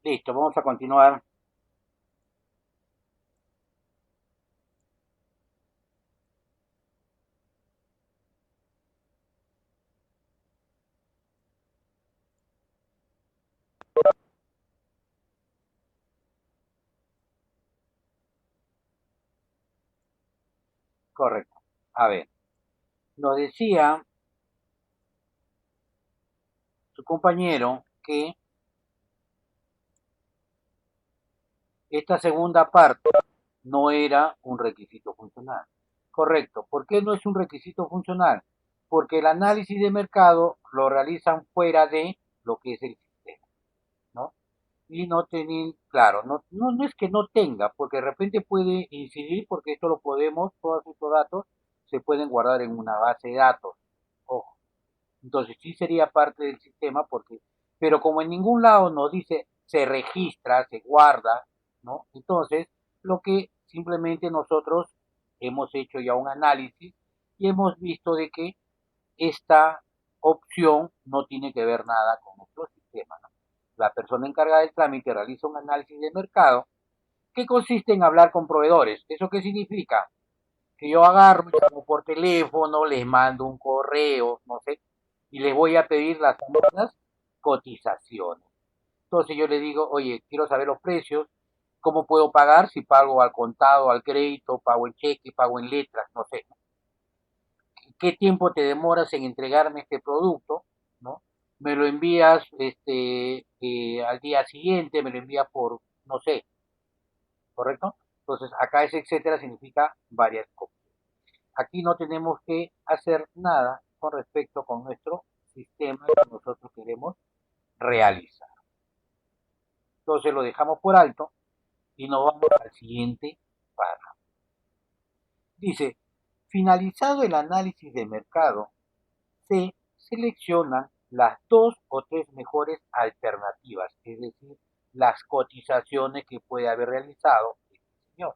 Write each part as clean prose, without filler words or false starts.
Listo, vamos a continuar. Correcto. A ver, nos decía su compañero que esta segunda parte no era un requisito funcional. Correcto. ¿Por qué no es un requisito funcional? Porque el análisis de mercado lo realizan fuera de lo que es el sistema, ¿no? Y no tener, claro, no es que no tenga, porque de repente puede incidir, porque esto lo podemos, todos estos datos se pueden guardar en una base de datos. Ojo. Entonces sí sería parte del sistema, porque, pero como en ningún lado nos dice se registra, se guarda, ¿no? Entonces, lo que simplemente nosotros hemos hecho ya un análisis y hemos visto de que esta opción no tiene que ver nada con nuestro sistema, ¿no? La persona encargada del trámite realiza un análisis de mercado que consiste en hablar con proveedores. ¿Eso qué significa? Que yo agarro, llamo por teléfono, les mando un correo, no sé, y les voy a pedir las famosas cotizaciones. Entonces yo les digo, oye, quiero saber los precios, cómo puedo pagar, si pago al contado, al crédito, pago en cheque, pago en letras, no sé, ¿no? ¿Qué tiempo te demoras en entregarme este producto? ¿No? Me lo envías al día siguiente, me lo envías por, no sé, ¿correcto? Entonces acá ese etcétera significa varias cosas. Aquí no tenemos que hacer nada con respecto con nuestro sistema que nosotros queremos realizar. Entonces lo dejamos por alto y nos vamos al siguiente párrafo. Dice, finalizado el análisis de mercado, se seleccionan las dos o tres mejores alternativas, es decir, las cotizaciones que puede haber realizado este señor.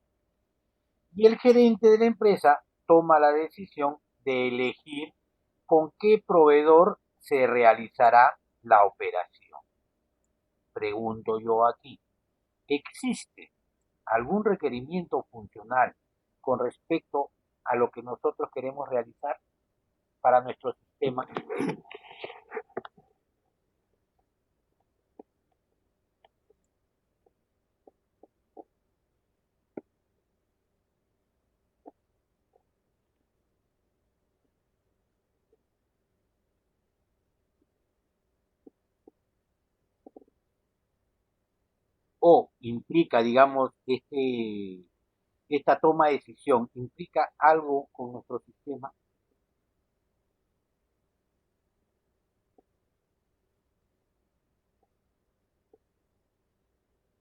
Y el gerente de la empresa toma la decisión de elegir con qué proveedor se realizará la operación. Pregunto yo aquí, ¿existe algún requerimiento funcional con respecto a lo que nosotros queremos realizar para nuestro sistema? O implica, digamos, esta toma de decisión, implica algo con nuestro sistema,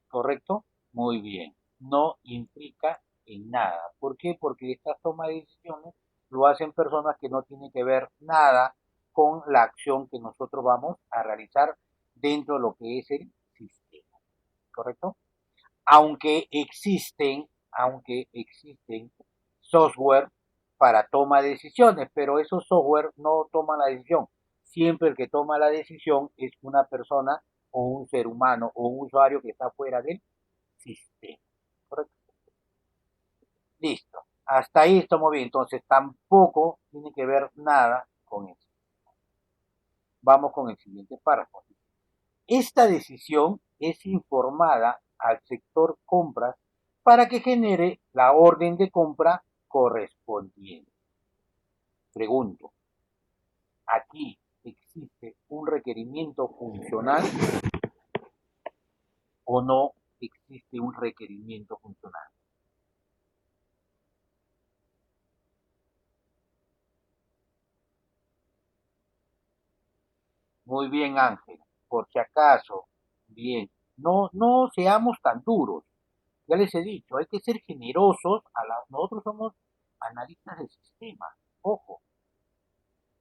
¿correcto? Muy bien. No implica en nada. ¿Por qué? Porque esta toma de decisiones lo hacen personas que no tienen que ver nada con la acción que nosotros vamos a realizar dentro de lo que es el sistema, ¿correcto? Aunque existen software para toma de decisiones, pero esos software no toman la decisión. Siempre el que toma la decisión es una persona o un ser humano o un usuario que está fuera del sistema. ¿Correcto? Listo. Hasta ahí estamos bien. Entonces tampoco tiene que ver nada con eso. Vamos con el siguiente párrafo. Esta decisión es informada al sector compras para que genere la orden de compra correspondiente. Pregunto, ¿aquí existe un requerimiento funcional o no existe un requerimiento funcional? Muy bien, Ángel. Por si acaso, bien, no seamos tan duros. Ya les he dicho, hay que ser generosos. Nosotros somos analistas del sistema. Ojo,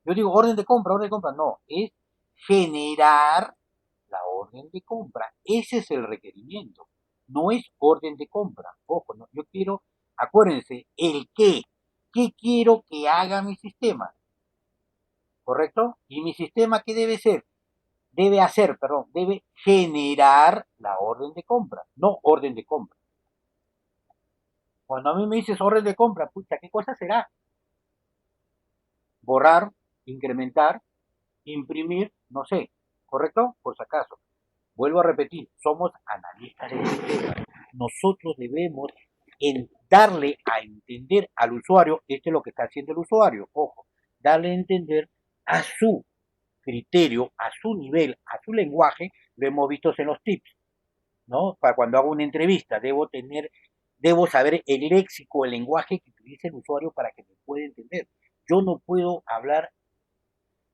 yo digo orden de compra, no, es generar la orden de compra. Ese es el requerimiento, no es orden de compra. Ojo, no, yo quiero, acuérdense, el qué quiero que haga mi sistema, ¿correcto? Y mi sistema, ¿qué debe ser? debe generar la orden de compra, no orden de compra. Cuando a mí me dices orden de compra, pucha, ¿qué cosa será? Borrar, incrementar, imprimir, no sé, ¿correcto? Por si acaso. Vuelvo a repetir, somos analistas de sistemas. Nosotros debemos darle a entender al usuario, esto es lo que está haciendo el usuario, ojo, darle a entender a su criterio, a su nivel, a su lenguaje, lo hemos visto en los tips, ¿no? Para cuando hago una entrevista, debo saber el léxico, el lenguaje que utiliza el usuario para que me pueda entender. Yo no puedo hablar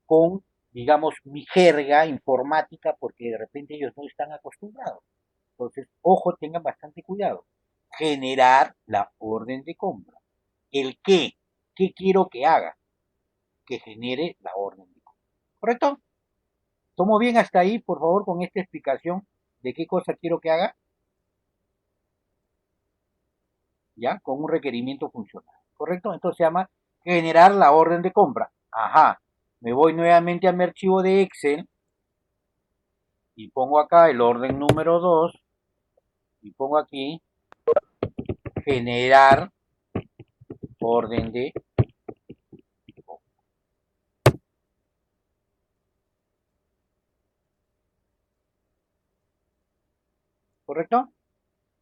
con, digamos, mi jerga informática porque de repente ellos no están acostumbrados. Entonces, ojo, tengan bastante cuidado. Generar la orden de compra. El qué quiero que haga, que genere la orden de compra. ¿Correcto? ¿Tomo bien hasta ahí, por favor, con esta explicación de qué cosa quiero que haga? ¿Ya? Con un requerimiento funcional. ¿Correcto? Entonces se llama generar la orden de compra. Ajá. Me voy nuevamente a mi archivo de Excel y pongo acá el orden número 2 y pongo aquí generar orden de compra. ¿Correcto?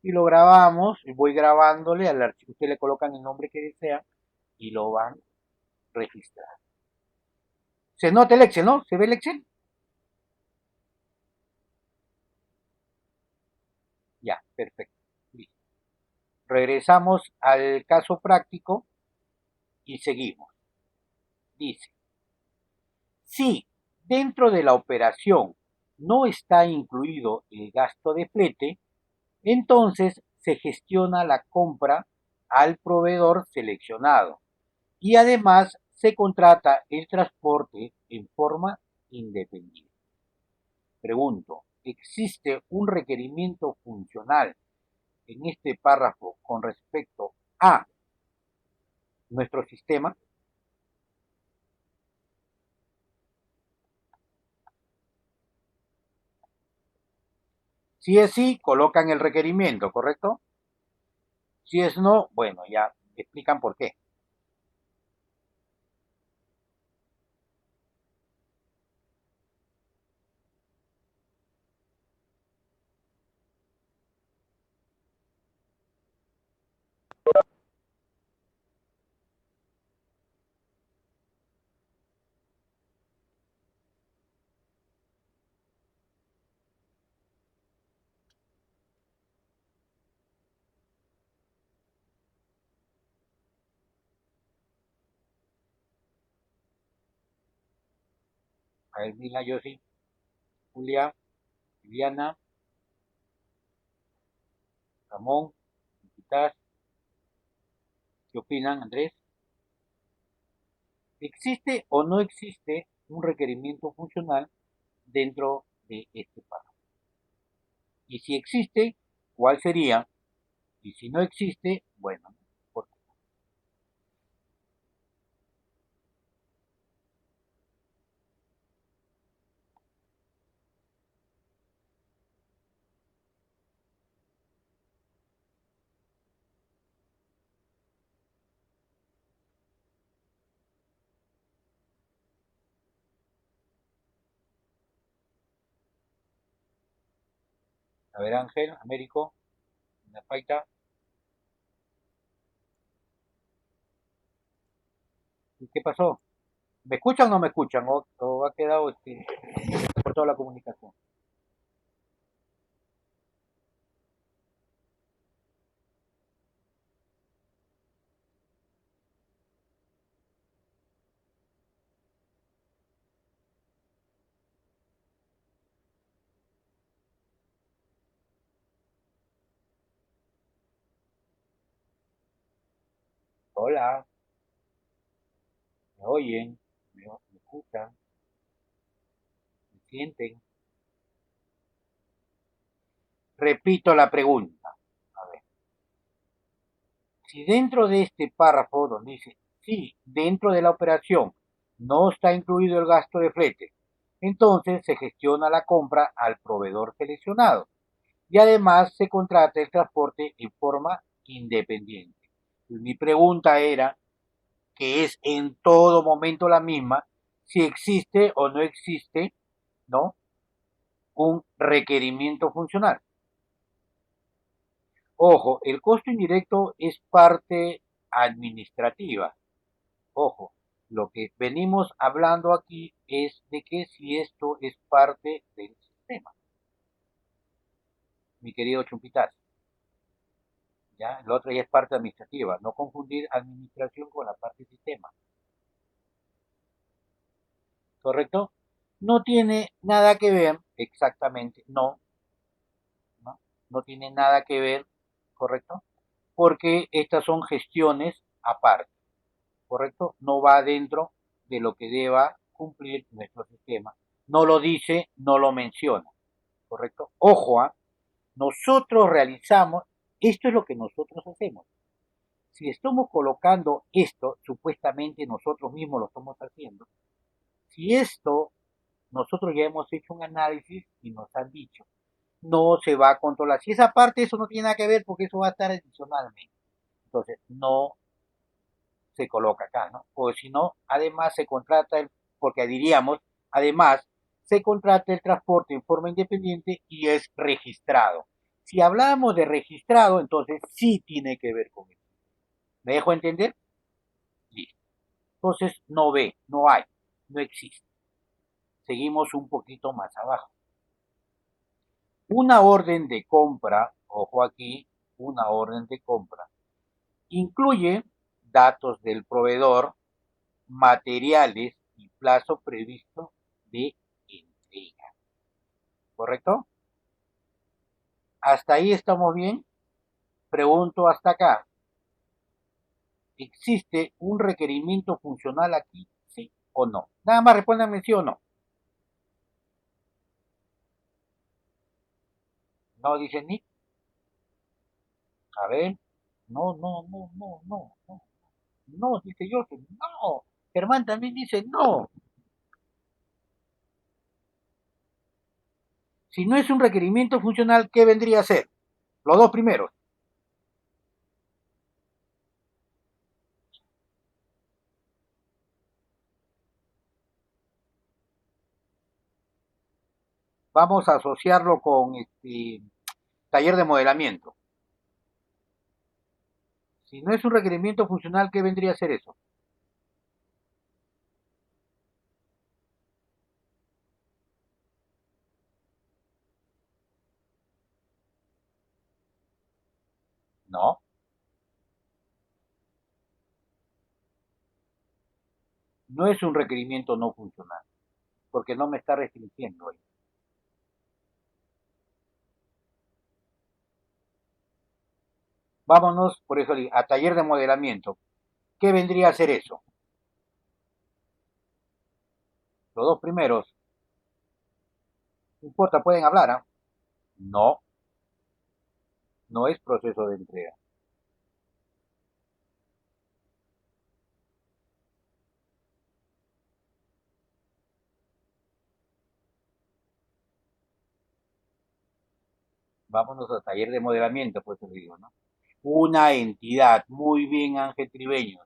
Y lo grabamos, y voy grabándole al archivo, ustedes le colocan el nombre que desean y lo van a registrar. Se nota el Excel, ¿no? ¿Se ve el Excel? Ya, perfecto. Listo. Regresamos al caso práctico y seguimos. Dice, si dentro de la operación no está incluido el gasto de flete, entonces se gestiona la compra al proveedor seleccionado y además se contrata el transporte en forma independiente. Pregunto, ¿existe un requerimiento funcional en este párrafo con respecto a nuestro sistema? Si es sí, colocan el requerimiento, ¿correcto? Si es no, bueno, ya explican por qué. A ver, Mila, Yossi, Julia, Viviana, Ramón, Quizás, ¿qué opinan, Andrés? ¿Existe o no existe un requerimiento funcional dentro de este párrafo? Y si existe, ¿cuál sería? Y si no existe, bueno, ¿por qué? A ver, Ángel, Américo, una paita. ¿Y qué pasó? ¿Me escuchan o no me escuchan? ¿O ha quedado por toda la comunicación? Hola, ¿me oyen? ¿Me escuchan? ¿Me sienten? Repito la pregunta. A ver, si dentro de este párrafo donde dice, sí, dentro de la operación no está incluido el gasto de flete, Entonces se gestiona la compra al proveedor seleccionado y además se contrata el transporte en forma independiente. Mi pregunta era, que es en todo momento la misma, si existe o no existe, ¿no?, un requerimiento funcional. Ojo, el costo indirecto es parte administrativa. Ojo, lo que venimos hablando aquí es de que si esto es parte del sistema, mi querido Chumpitas. ¿Ya? Lo otro ya es parte administrativa. No confundir administración con la parte sistema. ¿Correcto? No tiene nada que ver, exactamente, no tiene nada que ver, ¿correcto? Porque estas son gestiones aparte, ¿correcto? No va dentro de lo que deba cumplir nuestro sistema. No lo dice, no lo menciona, ¿correcto? Ojo, nosotros realizamos, esto es lo que nosotros hacemos. Si estamos colocando esto, supuestamente nosotros mismos lo estamos haciendo, si esto, nosotros ya hemos hecho un análisis y nos han dicho, no se va a controlar. Si esa parte, eso no tiene nada que ver porque eso va a estar adicionalmente. Entonces, no se coloca acá, ¿no? O si no, además se contrata, porque diríamos, además, se contrata el transporte en forma independiente y es registrado. Si hablamos de registrado, entonces sí tiene que ver con eso. ¿Me dejo entender? Listo. Entonces, no ve, no hay, no existe. Seguimos un poquito más abajo. Una orden de compra, ojo aquí, una orden de compra, incluye datos del proveedor, materiales y plazo previsto de entrega. ¿Correcto? ¿Hasta ahí estamos bien? Pregunto hasta acá. ¿Existe un requerimiento funcional aquí? ¿Sí o no? Nada más respóndanme sí o no. No dicen ni. A ver. No, no, no, no, no, no. No, dice Joseph. No. Germán también dice no. Si no es un requerimiento funcional, ¿qué vendría a ser? Los dos primeros. Vamos a asociarlo con taller de modelamiento. Si no es un requerimiento funcional, ¿qué vendría a ser eso? No, no es un requerimiento no funcional, porque no me está restringiendo ahí. Vámonos, por eso, a taller de modelamiento. ¿Qué vendría a ser eso? Los dos primeros. No importa, pueden hablar, ¿ah? No, no es proceso de entrega. Vámonos a taller de modelamiento, pues te digo, ¿no? Una entidad. Muy bien, Ángel Tribeño.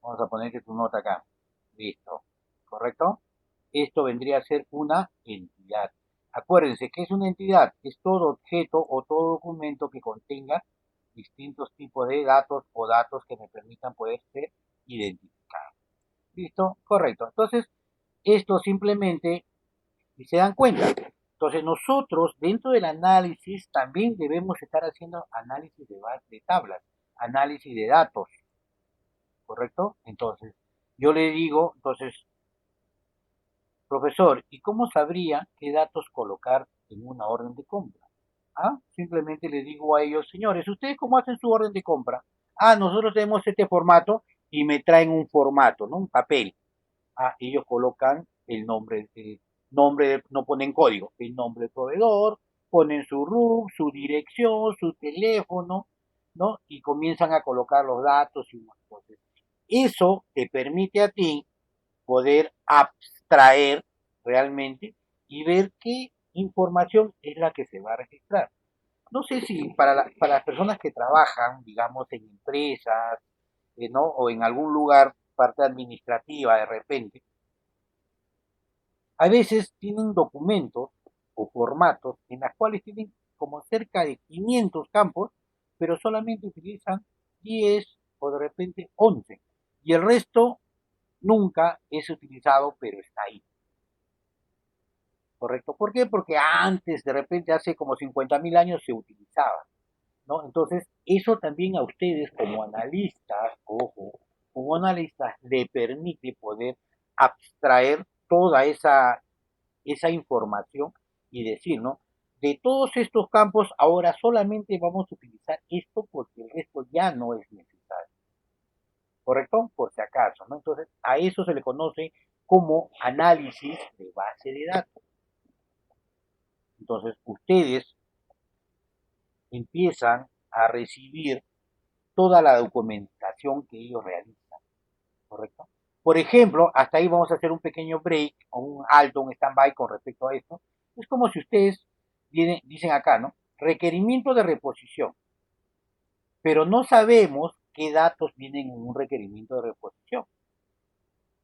Vamos a ponerte tu nota acá. Listo. ¿Correcto? Esto vendría a ser una entidad. Acuérdense que es una entidad, es todo objeto o todo documento que contenga distintos tipos de datos o datos que me permitan poder ser identificados. ¿Listo? Correcto. Entonces, esto simplemente, y se dan cuenta, entonces nosotros dentro del análisis también debemos estar haciendo análisis de tablas, análisis de datos, ¿correcto? Entonces, yo le digo, entonces, profesor, ¿y cómo sabría qué datos colocar en una orden de compra? ¿Ah? Simplemente les digo a ellos, señores, ¿ustedes cómo hacen su orden de compra? Ah, nosotros tenemos este formato y me traen un formato, ¿no? Un papel. Ah, ellos colocan no ponen código, el nombre del proveedor, ponen su RUC, su dirección, su teléfono, ¿no? Y comienzan a colocar los datos y entonces eso te permite a ti poder abstraer realmente y ver qué información es la que se va a registrar. No sé si para las personas que trabajan, digamos, en empresas, ¿no? O en algún lugar, parte administrativa de repente, a veces tienen documentos o formatos en los cuales tienen como cerca de 500 campos, pero solamente utilizan 10 o de repente 11. Y el resto nunca es utilizado, pero está ahí. ¿Correcto? ¿Por qué? Porque antes, de repente, hace como 50.000 años se utilizaba, ¿no? Entonces, eso también a ustedes como analistas, ojo, como analistas le permite poder abstraer toda esa información y decir, ¿no? De todos estos campos, ahora solamente vamos a utilizar esto porque el resto ya no es necesario. ¿Correcto? Por si acaso, ¿no? Entonces, a eso se le conoce como análisis de base de datos. Entonces, ustedes empiezan a recibir toda la documentación que ellos realizan, ¿correcto? Por ejemplo, hasta ahí vamos a hacer un pequeño break o un alto, un stand-by con respecto a esto. Es como si ustedes dicen acá, ¿no? Requerimiento de reposición, pero no sabemos qué datos vienen en un requerimiento de reposición,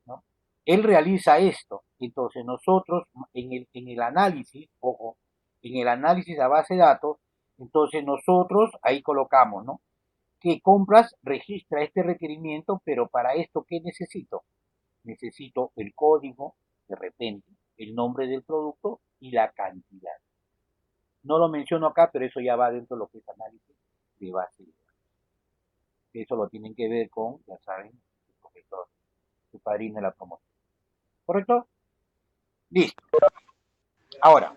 ¿no? Él realiza esto, entonces nosotros en el análisis, ojo, en el análisis a base de datos, entonces nosotros ahí colocamos, ¿no? Que compras registra este requerimiento, pero para esto, ¿qué necesito? Necesito el código, de repente, el nombre del producto y la cantidad. No lo menciono acá, pero eso ya va dentro de lo que es análisis de base de datos. Eso lo tienen que ver con, ya saben, el profesor, su padrino de la promoción. ¿Correcto? Listo. Ahora,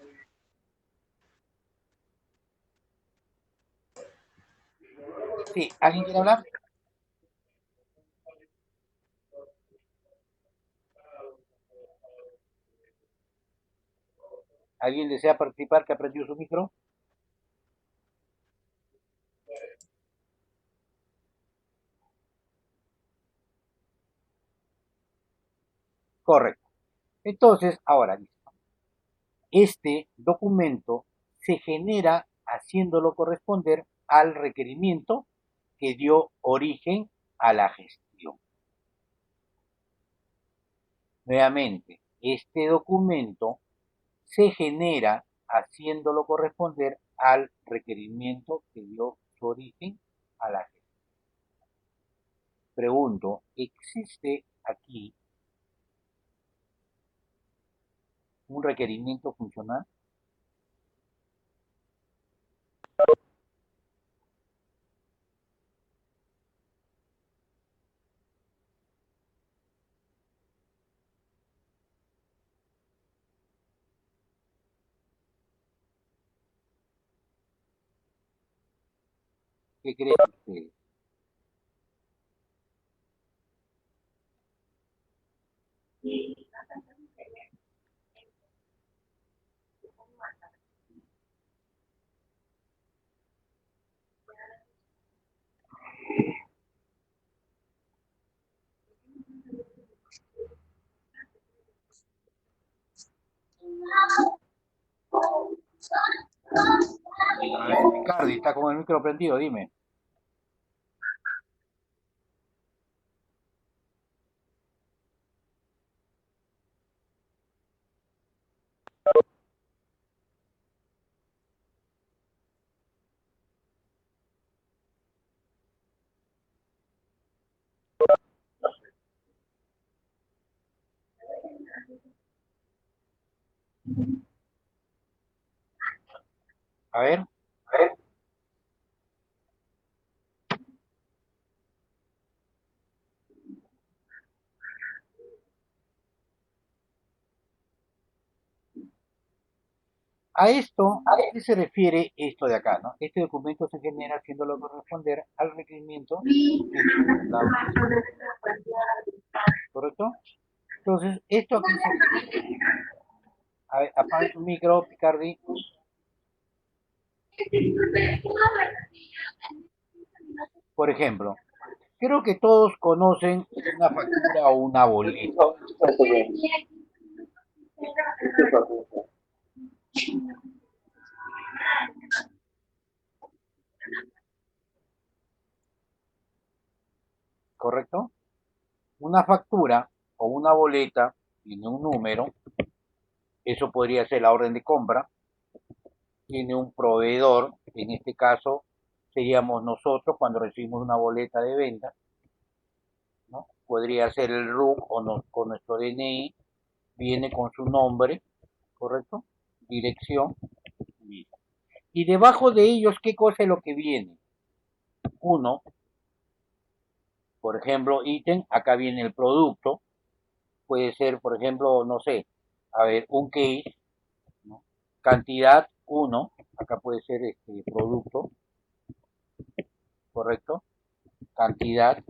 sí, ¿alguien quiere hablar? ¿Alguien desea participar que aprendió su micro? Correcto. Entonces, ahora, listo. Este documento se genera haciéndolo corresponder al requerimiento que dio origen a la gestión. Nuevamente, este documento se genera haciéndolo corresponder al requerimiento que dio su origen a la gestión. Pregunto, ¿existe aquí un requerimiento funcional? ¿Qué creen ustedes? A ver, Ricardo, está con el micro prendido, dime. A ver, a esto, ¿a qué se refiere esto de acá, no? Este documento se genera haciéndolo corresponder al requerimiento que tú la ¿correcto? Entonces, esto aquí se refiere. A ver, apaga tu micro, Picardi. Por ejemplo, creo que todos conocen una factura o una boleta. ¿correcto? Una factura o una boleta tiene un número, eso podría ser la orden de compra, tiene un proveedor, en este caso seríamos nosotros cuando recibimos una boleta de venta, ¿no? Podría ser el RUC o con nuestro DNI, viene con su nombre, ¿correcto? Dirección, y debajo de ellos, ¿qué cosa es lo que viene? Uno, por ejemplo, ítem, acá viene el producto, puede ser, por ejemplo, no sé, a ver, un case, ¿no? Cantidad uno, acá puede ser este producto, ¿correcto? Cantidad,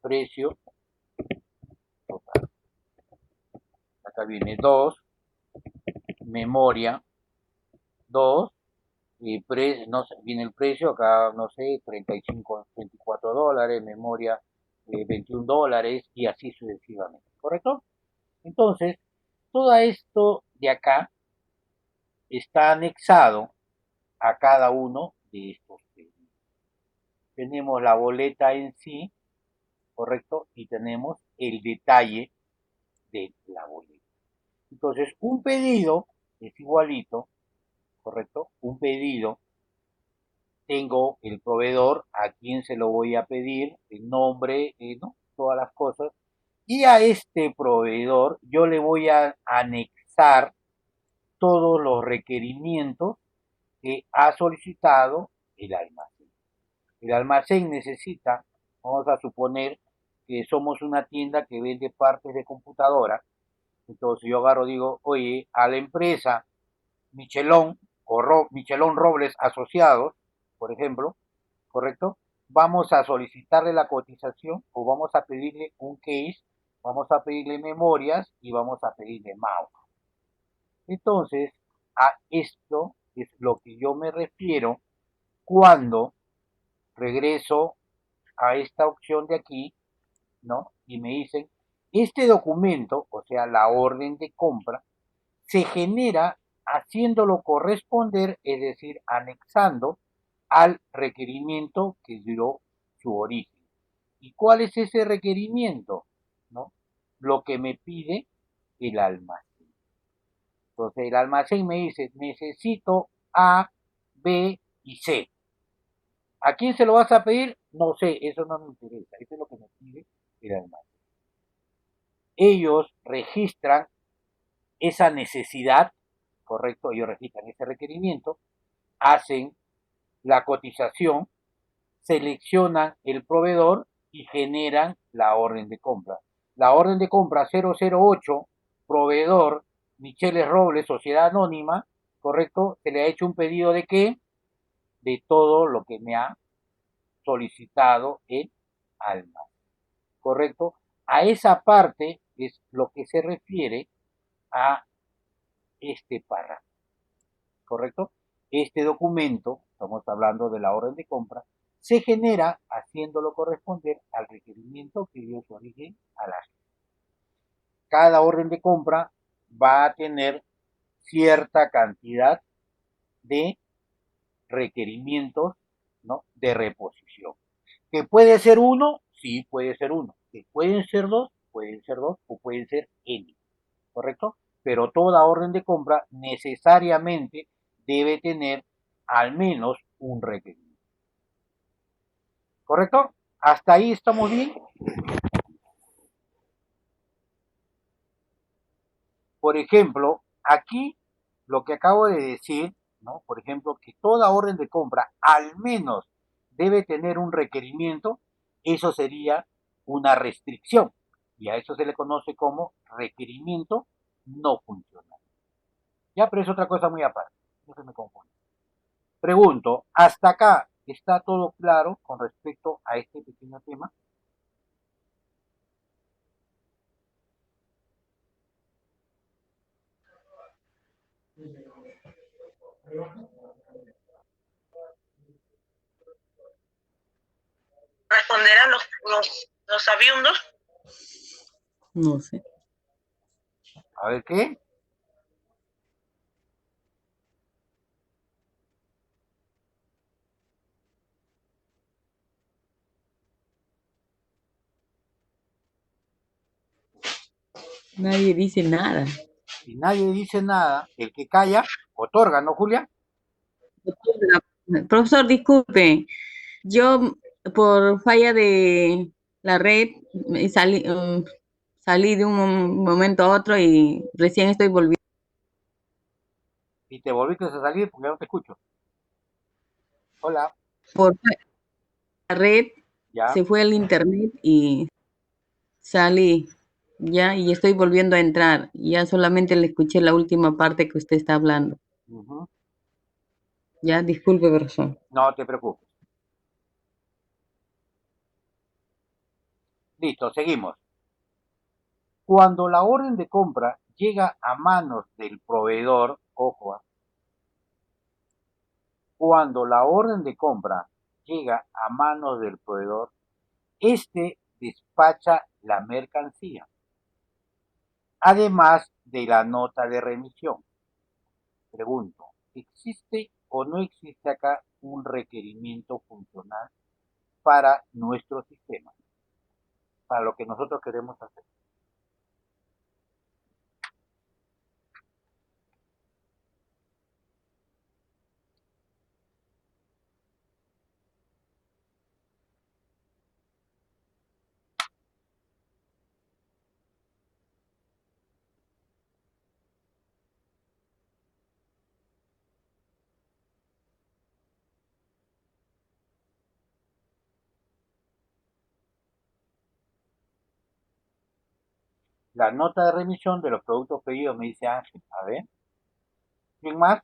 precio, total. Acá viene 2, memoria, 2, no sé, viene el precio, acá no sé, 35, 24 dólares, memoria $21 y así sucesivamente, ¿correcto? Entonces, todo esto de acá está anexado a cada uno de estos pedidos. Tenemos la boleta en sí, ¿correcto? Y tenemos el detalle de la boleta. Entonces, un pedido es igualito, ¿correcto? Un pedido, tengo el proveedor, a quién se lo voy a pedir, el nombre, ¿no? Todas las cosas. Y a este proveedor yo le voy a anexar todos los requerimientos que ha solicitado el almacén. El almacén necesita, vamos a suponer que somos una tienda que vende partes de computadora, entonces yo agarro y digo, oye, a la empresa Michelón o Michelón Robles Asociados, por ejemplo, ¿correcto? Vamos a solicitarle la cotización o vamos a pedirle un case, vamos a pedirle memorias y vamos a pedirle mouse. Entonces, a esto es lo que yo me refiero cuando regreso a esta opción de aquí, ¿no? Y me dicen, este documento, o sea, la orden de compra, se genera haciéndolo corresponder, es decir, anexando al requerimiento que dio su origen. ¿Y cuál es ese requerimiento? ¿No? Lo que me pide el almacén. Entonces el almacén me dice, necesito A, B y C. ¿A quién se lo vas a pedir? No sé, eso no me interesa. Eso es lo que me pide el almacén. Ellos registran esa necesidad, correcto, ellos registran ese requerimiento, hacen la cotización, seleccionan el proveedor y generan la orden de compra. La orden de compra 008, proveedor Micheles Robles, Sociedad Anónima, correcto, se le ha hecho un pedido de qué? De todo lo que me ha solicitado el alma, correcto. A esa parte es lo que se refiere a este párrafo, correcto. Este documento, estamos hablando de la orden de compra, se genera haciéndolo corresponder al requerimiento que dio su origen a la. Cada orden de compra va a tener cierta cantidad de requerimientos, ¿no? De reposición. ¿Que puede ser uno? Sí, puede ser uno. ¿Que pueden ser dos o pueden ser n, ¿correcto? Pero toda orden de compra necesariamente debe tener al menos un requerimiento. ¿Correcto? ¿Hasta ahí estamos bien? Por ejemplo, aquí lo que acabo de decir, ¿no? Por ejemplo, que toda orden de compra al menos debe tener un requerimiento, eso sería una restricción. Y a eso se le conoce como requerimiento no funcional. Ya, pero es otra cosa muy aparte. No se me confunde. Pregunto, ¿hasta acá está todo claro con respecto a este pequeño tema? ¿Responderán los sabiundos? No sé. A ver, ¿qué? Nadie dice nada. Si nadie dice nada, el que calla, otorga, ¿no, Julia? Profesor, disculpe, yo por falla de la red salí de un momento a otro y recién estoy volviendo. Y te volviste a salir porque no te escucho. Hola, Por la red ya. se fue el internet y salí ya y estoy volviendo a entrar. Ya solamente le escuché la última parte que usted está hablando. Ujú. Ya, disculpe, profesor. No te preocupes. Listo, seguimos. Cuando la orden de compra llega a manos del proveedor, ojo, cuando la orden de compra llega a manos del proveedor, este despacha la mercancía, además de la nota de remisión. Pregunto, ¿existe o no existe acá un requerimiento funcional para nuestro sistema, para lo que nosotros queremos hacer? La nota de remisión de los productos pedidos, me dice Ángel. A ver, ¿quién más?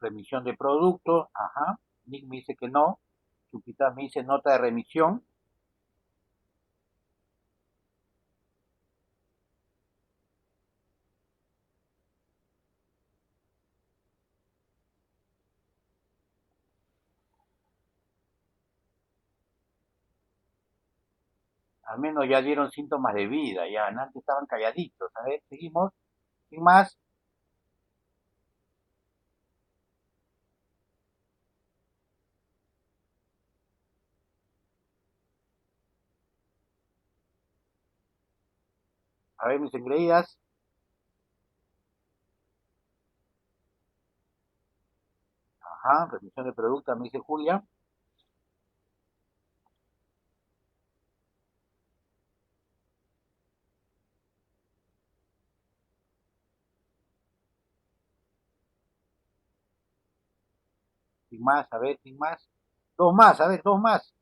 Remisión de productos, ajá. Nick me dice que no. Chupita me dice nota de remisión. Al menos ya dieron síntomas de vida, ya antes estaban calladitos. A ver, seguimos. ¿Quién más? A ver, mis engreídas. Ajá, remisión de productos, me dice Julia. ¿Quién más? A ver, ¿quién más? Dos más, a ver, dos más.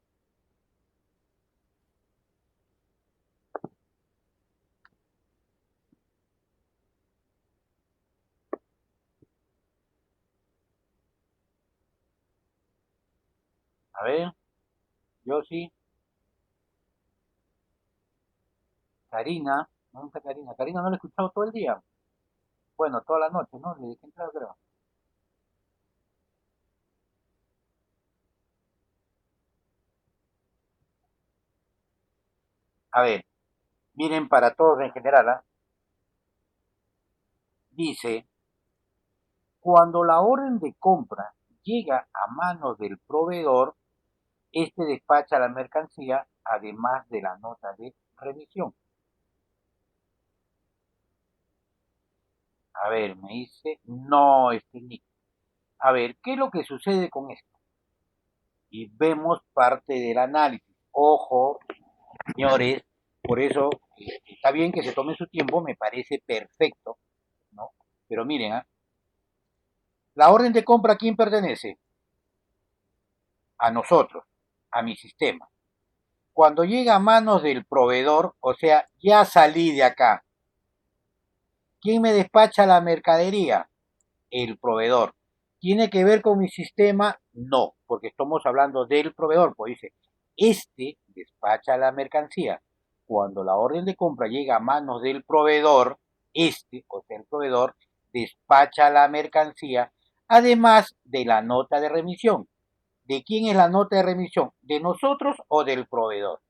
A ver, yo sí. Karina. ¿Dónde está Karina? Karina no la he escuchado todo el día. Bueno, toda la noche, ¿no? Desde que entraba, creo. A ver, miren para todos en general, ¿ah? Dice, cuando la orden de compra llega a manos del proveedor, este despacha la mercancía además de la nota de remisión. A ver, me dice, no, Nick. A ver, ¿qué es lo que sucede con esto? Y vemos parte del análisis. Ojo, señores, por eso está bien que se tome su tiempo, me parece perfecto, ¿no? Pero miren, ¿ah? La orden de compra, ¿a quién pertenece? A nosotros, a mi sistema. Cuando llega a manos del proveedor, o sea, ya salí de acá. ¿Quién me despacha la mercadería? El proveedor. ¿Tiene que ver con mi sistema? No, porque estamos hablando del proveedor, pues dice, este despacha la mercancía. Cuando la orden de compra llega a manos del proveedor, o sea, el proveedor, despacha la mercancía, además de la nota de remisión. ¿De quién es la nota de remisión? ¿De nosotros o del proveedor?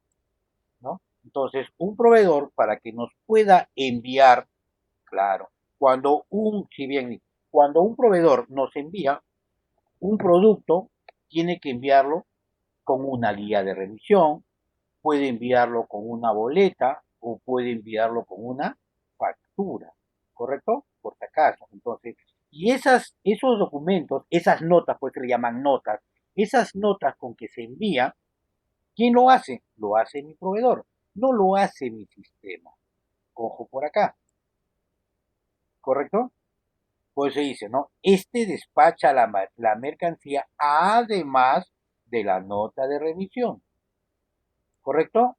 ¿No? Entonces, un proveedor, para que nos pueda enviar, claro, cuando un proveedor nos envía un producto, tiene que enviarlo con una guía de revisión, puede enviarlo con una boleta o puede enviarlo con una factura, ¿correcto? Por si acaso. Entonces, y esos documentos, esas notas, pues se le llaman notas, esas notas con que se envía, ¿quién lo hace? Lo hace mi proveedor, no lo hace mi sistema. Ojo por acá, ¿correcto? Pues se dice, ¿no? Este despacha la mercancía además de la nota de remisión, ¿correcto?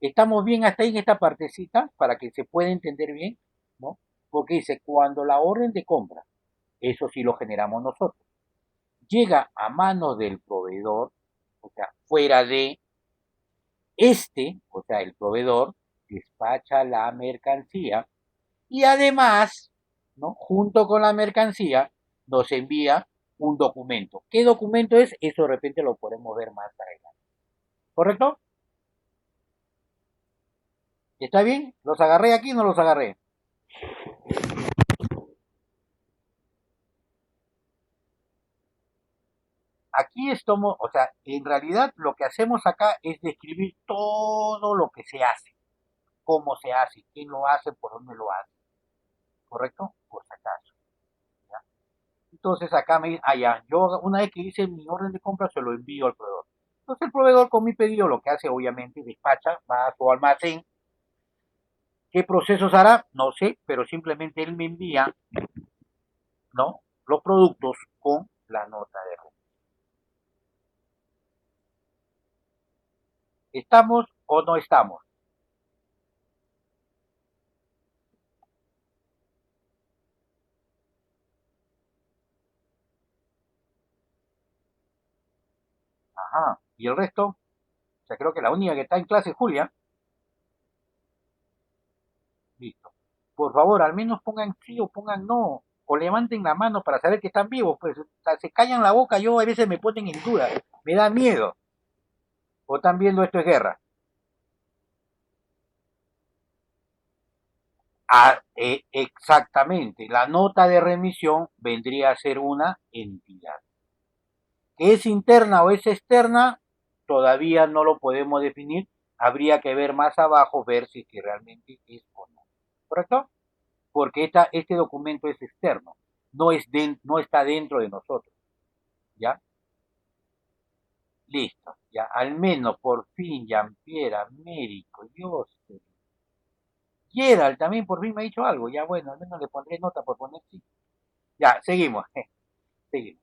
Estamos bien hasta ahí en esta partecita para que se pueda entender bien, ¿no? Porque dice, cuando la orden de compra, eso sí lo generamos nosotros, llega a manos del proveedor, o sea, fuera de o sea, el proveedor, despacha la mercancía y además, ¿no? Junto con la mercancía, nos envía un documento. ¿Qué documento es? Eso de repente lo podemos ver más adelante. ¿Correcto? ¿Está bien? ¿Los agarré aquí o no los agarré? Aquí estamos, o sea, en realidad lo que hacemos acá es describir todo lo que se hace, cómo se hace, quién lo hace, por dónde lo hace, ¿correcto? Por si acaso. ¿Ya? Entonces acá ya, yo una vez que hice mi orden de compra se lo envío al proveedor. Entonces el proveedor con mi pedido lo que hace obviamente despacha, va a su almacén. ¿Qué procesos hará? No sé, pero simplemente él me envía, ¿no? Los productos con la nota de red. ¿Estamos o no estamos? Ajá. ¿Y el resto? O sea, creo que la única que está en clase es Julia. Listo. Por favor, al menos pongan sí o pongan no. O levanten la mano para saber que están vivos. Pues o sea, se callan la boca, yo a veces me ponen en duda. Me da miedo. O están viendo esto es guerra. Exactamente. La nota de remisión vendría a ser una entidad. ¿Que es interna o es externa? Todavía no lo podemos definir. Habría que ver más abajo, ver si es que realmente es o no. ¿Correcto? Porque este documento es externo, no está dentro de nosotros, ¿ya? Listo, ya, al menos por fin, Jean-Pierre, Américo, Dios. Gerald también por fin me ha dicho algo, ya bueno, al menos le pondré nota por poner sí. Ya, seguimos, seguimos.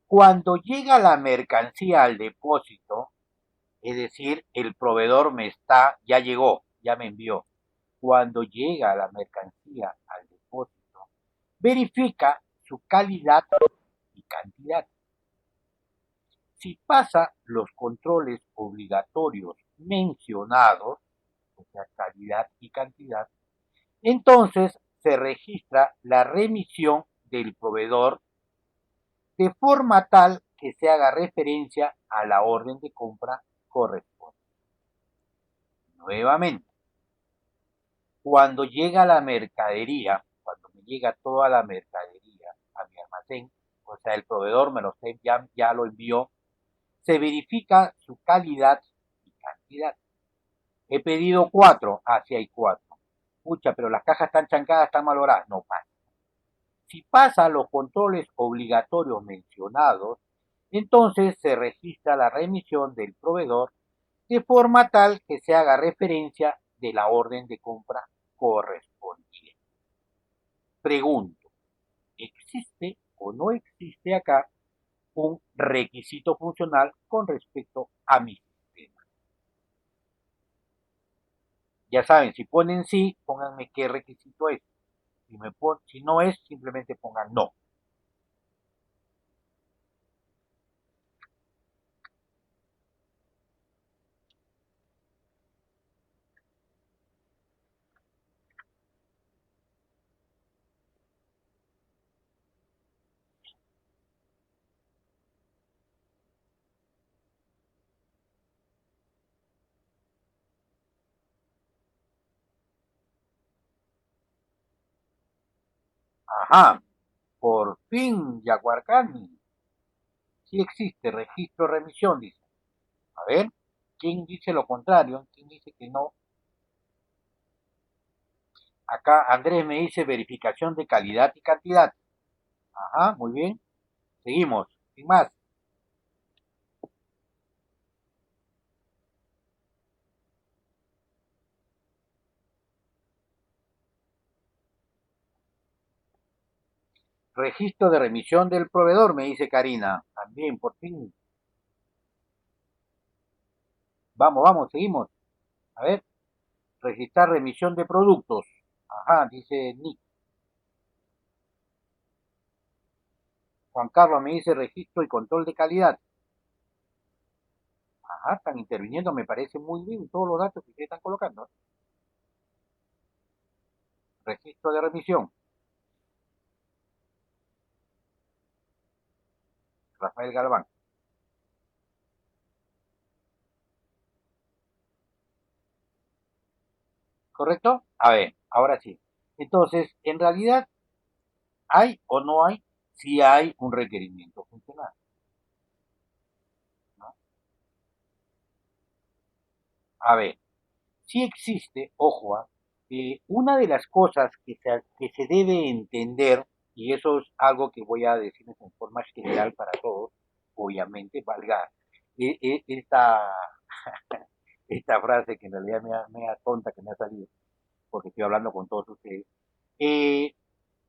Cuando llega la mercancía al depósito, es decir, el proveedor ya llegó, ya me envió. Cuando llega la mercancía al depósito, verifica su calidad y cantidad. Si pasa los controles obligatorios mencionados, o sea, calidad y cantidad, entonces se registra la remisión del proveedor de forma tal que se haga referencia a la orden de compra correspondiente. Nuevamente, cuando llega la mercadería, cuando me llega toda la mercadería a mi almacén, o sea, el proveedor ya lo envió, se verifica su calidad y cantidad. He pedido 4, sí hay 4. Pucha, pero las cajas están chancadas, están malogradas. No pasa. Si pasa los controles obligatorios mencionados, entonces se registra la remisión del proveedor de forma tal que se haga referencia de la orden de compra correspondiente. Pregunto, ¿existe o no existe acá un requisito funcional con respecto a mi sistema? Ya saben, si ponen sí, pónganme qué requisito es. Si no es, simplemente pongan no. Ajá, por fin, Yaguarcani. Sí existe registro de remisión, dice. A ver, ¿quién dice lo contrario? ¿Quién dice que no? Acá Andrés me dice verificación de calidad y cantidad. Ajá, muy bien. Seguimos. Sin más. Registro de remisión del proveedor, me dice Karina. También, por fin. Vamos, vamos, seguimos. A ver, registrar remisión de productos. Ajá, dice Nick. Juan Carlos me dice registro y control de calidad. Ajá, están interviniendo, me parece muy bien todos los datos que ustedes están colocando. Registro de remisión. Rafael Galván. ¿Correcto? A ver, ahora sí. Entonces, en realidad, ¿hay o no hay? Sí hay un requerimiento funcional, ¿no? A ver, sí existe, ojo, una de las cosas que se debe entender, y eso es algo que voy a decirles en forma general para todos, obviamente, valga esta, esta frase que en realidad me da tonta que me ha salido, porque estoy hablando con todos ustedes, eh,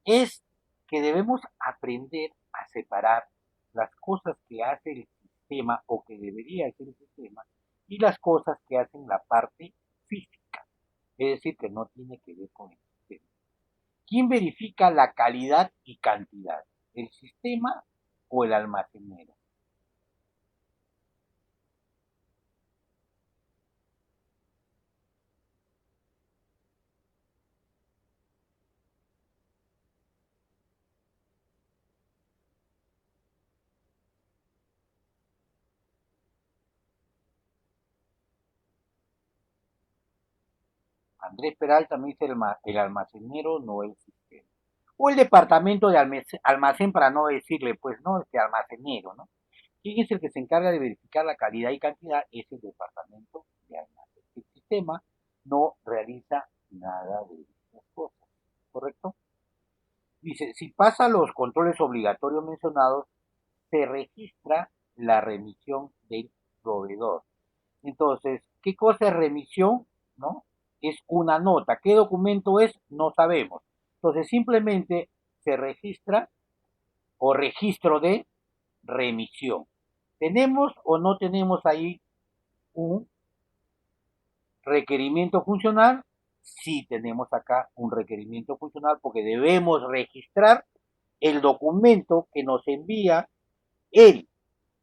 es que debemos aprender a separar las cosas que hace el sistema o que debería hacer el sistema y las cosas que hacen la parte física, es decir, que no tiene que ver con el sistema. ¿Quién verifica la calidad y cantidad? ¿El sistema o el almacenero? Andrés Peralta me dice el almacenero, no el sistema. O el departamento de almacén, para no decirle, pues no, este almacenero, ¿no? ¿Quién es el que se encarga de verificar la calidad y cantidad? Es el departamento de almacén. El sistema no realiza nada de estas cosas, ¿correcto? Dice, si pasa los controles obligatorios mencionados, se registra la remisión del proveedor. Entonces, ¿qué cosa es remisión? ¿No? Es una nota. ¿Qué documento es? No sabemos. Entonces, simplemente se registra o registro de remisión. ¿Tenemos o no tenemos ahí un requerimiento funcional? Sí tenemos acá un requerimiento funcional porque debemos registrar el documento que nos envía el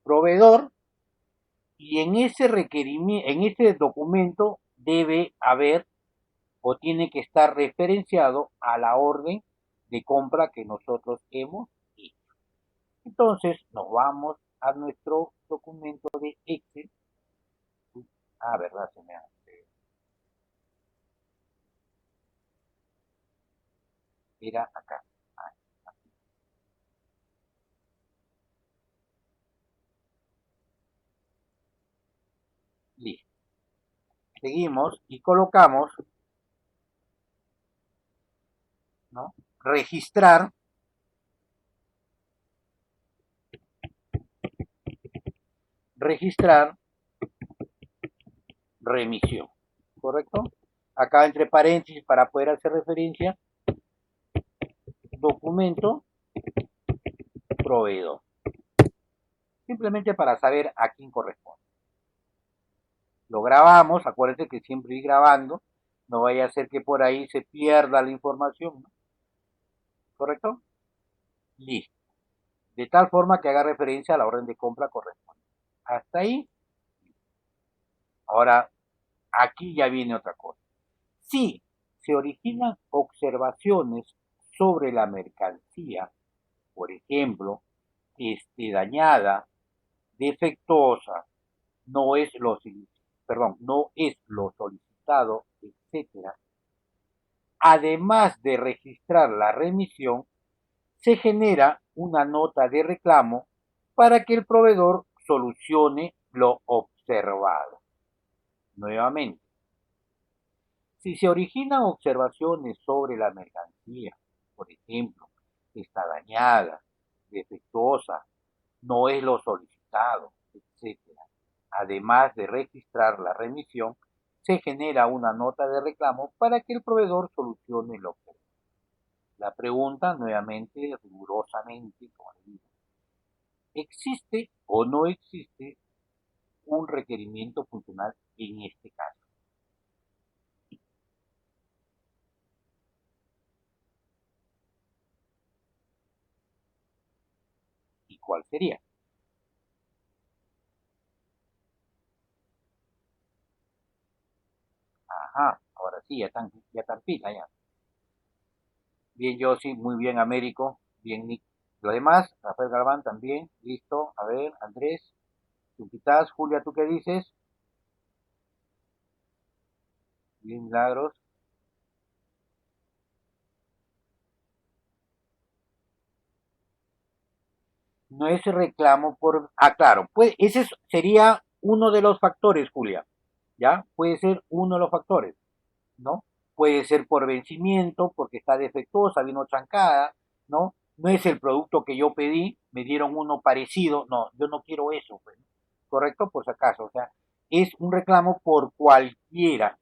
proveedor y en ese requerimiento, en ese documento debe haber o tiene que estar referenciado a la orden de compra que nosotros hemos hecho. Entonces nos vamos a nuestro documento de Excel. Ah, verdad, se me hace. Era acá. Ah, listo. Seguimos y colocamos, ¿no? Registrar, registrar remisión. ¿Correcto? Acá entre paréntesis para poder hacer referencia, documento proveedor. Simplemente para saber a quién corresponde. Lo grabamos, acuérdense que siempre ir grabando, no vaya a ser que por ahí se pierda la información, ¿no? ¿Correcto? Listo. De tal forma que haga referencia a la orden de compra correspondiente. Hasta ahí. Ahora, aquí ya viene otra cosa. Si se originan observaciones sobre la mercancía, por ejemplo, que esté dañada, defectuosa, no es lo, perdón, no es lo solicitado, etcétera, además de registrar la remisión, se genera una nota de reclamo para que el proveedor solucione lo observado. Nuevamente, si se originan observaciones sobre la mercancía, por ejemplo, está dañada, defectuosa, no es lo solicitado, etcétera, además de registrar la remisión, se genera una nota de reclamo para que el proveedor solucione lo observado. La pregunta, nuevamente, rigurosamente, como le digo, ¿existe o no existe un requerimiento funcional en este caso? ¿Y cuál sería? Ajá, ahora sí, ya están pila ya. Bien, Yossi, muy bien, Américo, bien, Nick. Lo demás, Rafael Galván también, listo. A ver, Andrés, tú quitas, Julia, ¿tú qué dices? Bien, Milagros. No es reclamo por... Ah, claro, pues sería uno de los factores, Julia. ¿Ya? Puede ser uno de los factores, ¿no? Puede ser por vencimiento, porque está defectuosa, vino chancada, ¿no? No es el producto que yo pedí, me dieron uno parecido, no, yo no quiero eso, pues, ¿correcto? Por si acaso, o sea, es un reclamo por cualquiera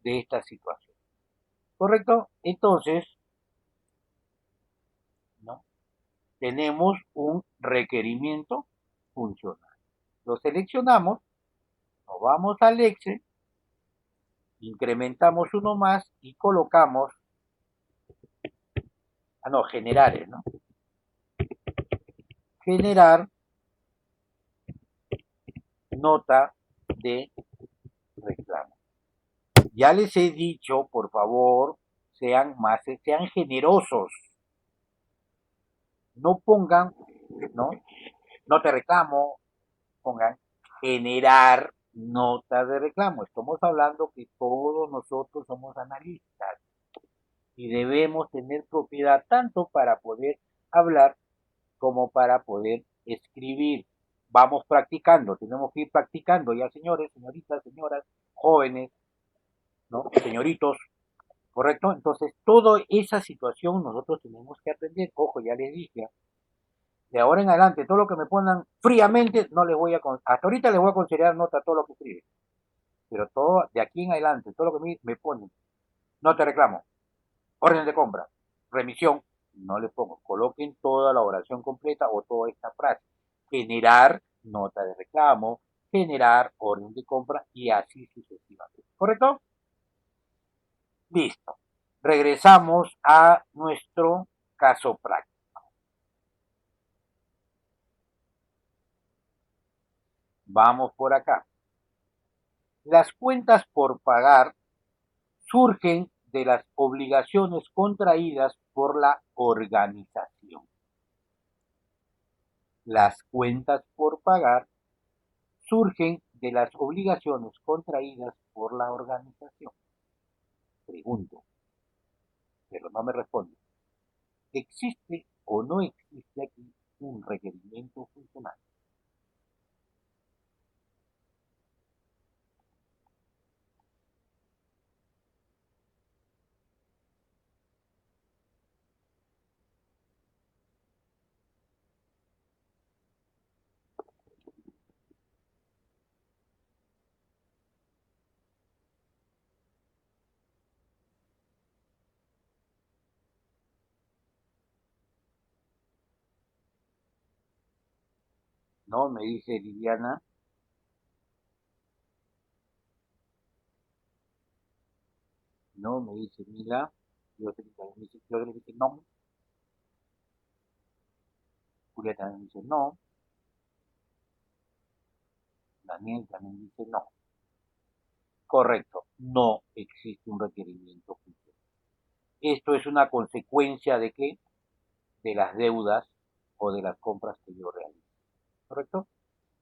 de estas situaciones, ¿correcto? Entonces, ¿no? Tenemos un requerimiento funcional. Lo seleccionamos, nos vamos al Excel, incrementamos uno más y colocamos, no, generales, ¿no? Generar nota de reclamo. Ya les he dicho, por favor, sean generosos. No pongan, ¿no? No te reclamo, pongan generar nota de reclamo. Estamos hablando que todos nosotros somos analistas y debemos tener propiedad tanto para poder hablar como para poder escribir. Vamos practicando, tenemos que ir practicando ya, señores, señoritas, señoras, jóvenes, ¿no? Señoritos, ¿correcto? Entonces, toda esa situación nosotros tenemos que aprender. Ojo, ya les dije, de ahora en adelante, todo lo que me pongan fríamente, no les voy a, hasta ahorita les voy a considerar nota todo lo que escribe, pero todo, de aquí en adelante, todo lo que me ponen, no te reclamo, orden de compra, remisión, no le pongo, coloquen toda la oración completa o toda esta frase, generar nota de reclamo, generar orden de compra y así sucesivamente. ¿Correcto? Listo. Regresamos a nuestro caso práctico. Vamos por acá. Las cuentas por pagar surgen de las obligaciones contraídas por la organización. Las cuentas por pagar surgen de las obligaciones contraídas por la organización. Pregunto, pero no me responde. ¿Existe o no existe aquí un requerimiento funcional? No, me dice Liliana. No, me dice Mila. Yo le dice no. Julia también dice no. Daniel también dice no. Correcto, no existe un requerimiento funcional. Esto es una consecuencia de qué? De las deudas o de las compras que yo realizo. ¿Correcto?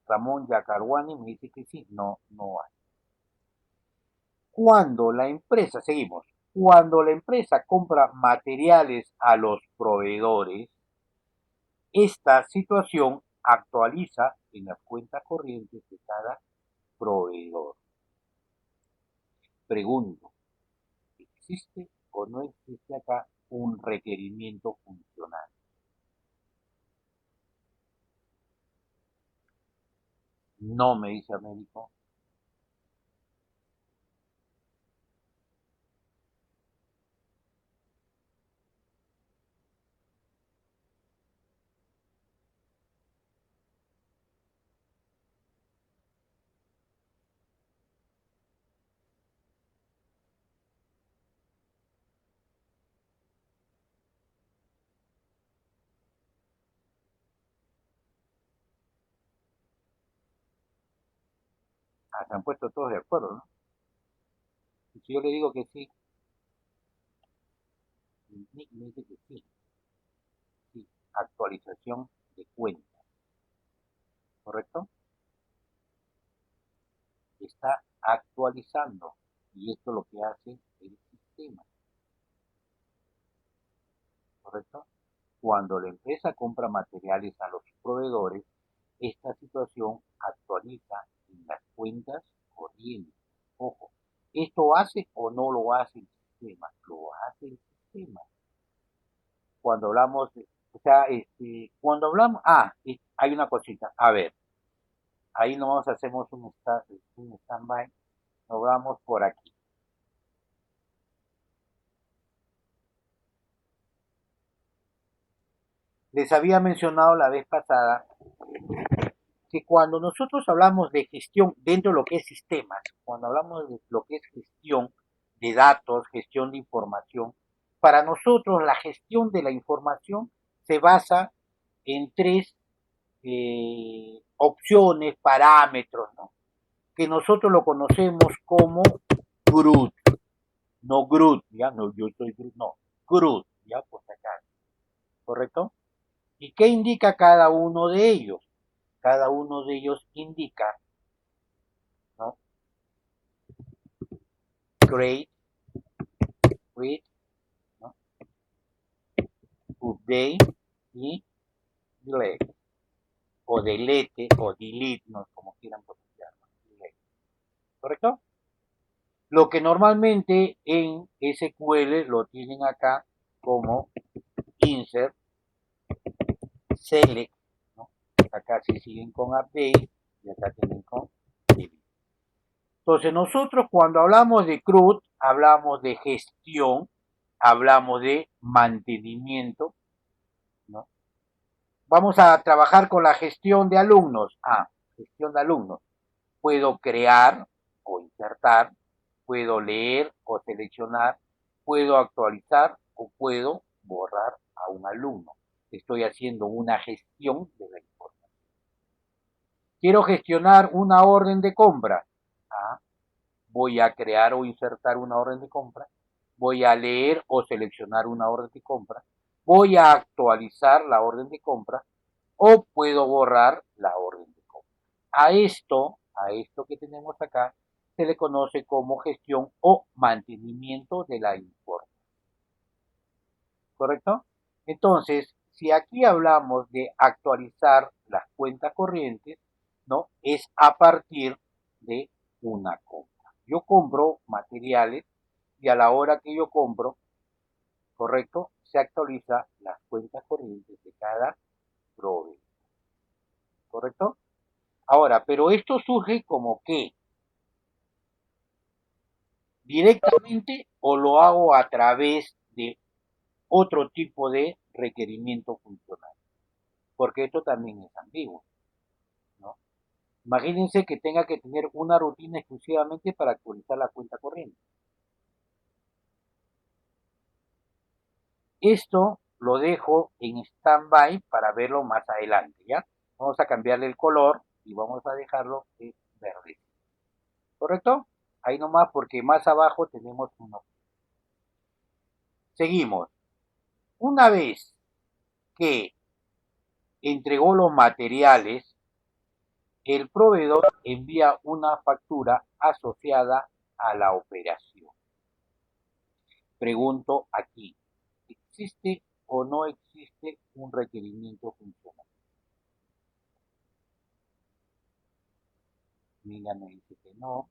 Ramón Yacarwani me dice que sí, no, no hay. Cuando la empresa, seguimos, Cuando la empresa compra materiales a los proveedores, esta situación actualiza en las cuentas corrientes de cada proveedor. Pregunto, ¿existe o no existe acá un requerimiento funcional? No, me dice Américo. Ah, se han puesto todos de acuerdo, ¿no? Y si yo le digo que sí, Nick me dice que sí, sí, actualización de cuenta, ¿correcto? Está actualizando y esto es lo que hace el sistema, ¿correcto? Cuando la empresa compra materiales a los proveedores, esta situación actualiza en las cuentas corrientes. Ojo, ¿esto hace o no lo hace el sistema? Lo hace el sistema. Cuando hablamos de, o sea, cuando hablamos, hay una cosita, a ver, ahí nos hacemos un stand-by, nos vamos por aquí. Les había mencionado la vez pasada que cuando nosotros hablamos de gestión dentro de lo que es sistemas, cuando hablamos de lo que es gestión de datos, gestión de información, para nosotros la gestión de la información se basa en tres opciones, parámetros, ¿no? Que nosotros lo conocemos como GRUD, no GRUD, ya no, yo soy GRUD, no, GRUD, ya por acá, ¿correcto? ¿Y qué indica cada uno de ellos? Cada uno de ellos indica, ¿no? Create, read, ¿no? Update y delete, o delete, o delete, ¿no? Como quieran pronunciarlo, ¿correcto? Lo que normalmente en SQL lo tienen acá como insert, select, ¿no? Acá sí siguen con update y acá tienen con delete. Entonces nosotros cuando hablamos de CRUD, hablamos de gestión, hablamos de mantenimiento, ¿no? Vamos a trabajar con la gestión de alumnos. Gestión de alumnos. Puedo crear o insertar, puedo leer o seleccionar, puedo actualizar o puedo borrar a un alumno. Estoy haciendo una gestión de la información. Quiero gestionar una orden de compra. Voy a crear o insertar una orden de compra. Voy a leer o seleccionar una orden de compra. Voy a actualizar la orden de compra o puedo borrar la orden de compra. A esto que tenemos acá, se le conoce como gestión o mantenimiento de la información. ¿Correcto? Entonces, si aquí hablamos de actualizar las cuentas corrientes, ¿no? Es a partir de una compra. Yo compro materiales y a la hora que yo compro, ¿correcto? Se actualiza las cuentas corrientes de cada proveedor. ¿Correcto? Ahora, pero esto surge como que directamente o lo hago a través de otro tipo de requerimiento funcional, porque esto también es ambiguo, ¿no? Imagínense que tenga que tener una rutina exclusivamente para actualizar la cuenta corriente. Esto lo dejo en stand-by para verlo más adelante, ¿ya? Vamos a cambiarle el color y vamos a dejarlo de verde. ¿Correcto? Ahí nomás porque más abajo tenemos uno. Seguimos. Una vez que entregó los materiales, el proveedor envía una factura asociada a la operación. Pregunto aquí, ¿existe o no existe un requerimiento funcional? Mila me dice que no,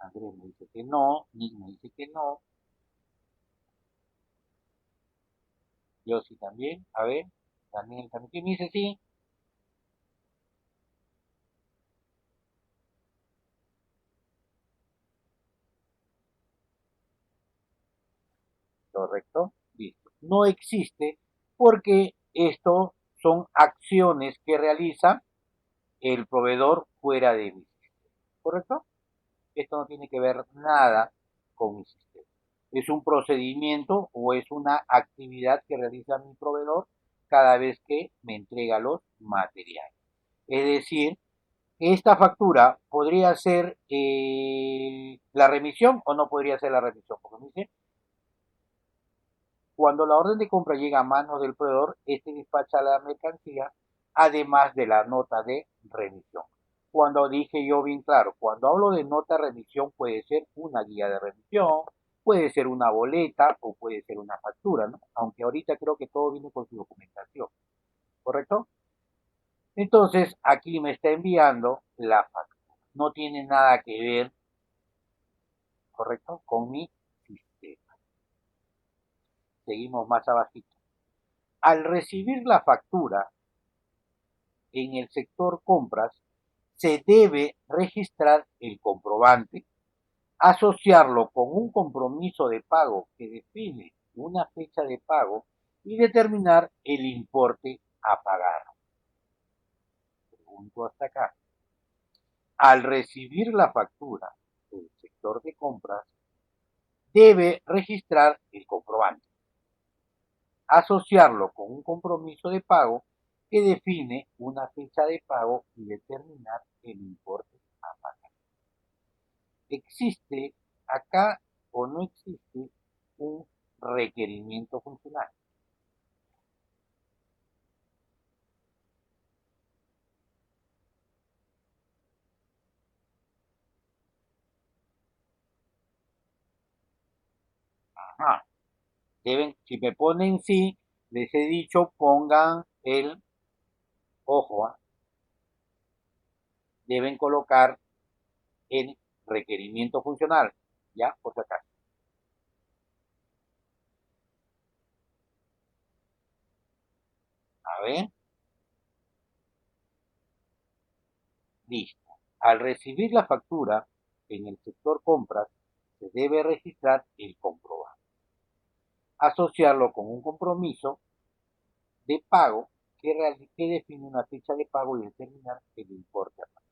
Andrés me dice que no, Nick me dice que no, yo sí también, a ver, Daniel también, ¿quién me dice sí? Correcto, listo. No existe porque esto son acciones que realiza el proveedor fuera de mi sistema, ¿correcto? Esto no tiene que ver nada con mi sistema. Es un procedimiento o es una actividad que realiza mi proveedor cada vez que me entrega los materiales. Es decir, esta factura podría ser la remisión o no podría ser la remisión, porque me dice, cuando la orden de compra llega a manos del proveedor, este despacha la mercancía, además de la nota de remisión. Cuando dije yo bien claro, cuando hablo de nota de remisión puede ser una guía de remisión, puede ser una boleta o puede ser una factura, ¿no? Aunque ahorita creo que todo viene con su documentación, ¿correcto? Entonces, aquí me está enviando la factura. No tiene nada que ver, ¿correcto? Con mi sistema. Seguimos más abajito. Al recibir la factura en el sector compras, se debe registrar el comprobante, asociarlo con un compromiso de pago que define una fecha de pago y determinar el importe a pagar. Pregunto hasta acá. Al recibir la factura del sector de compras, debe registrar el comprobante, asociarlo con un compromiso de pago que define una fecha de pago y determinar el importe a pagar. ¿Existe acá o no existe un requerimiento funcional? Ajá. Deben, si me ponen sí, les he dicho pongan el ojo, ¿ah? Deben colocar el requerimiento funcional, ¿ya? Por si acaso. A ver, listo. Al recibir la factura en el sector compras, se debe registrar el comprobante, asociarlo con un compromiso de pago que define una fecha de pago y determinar el importe a pagar.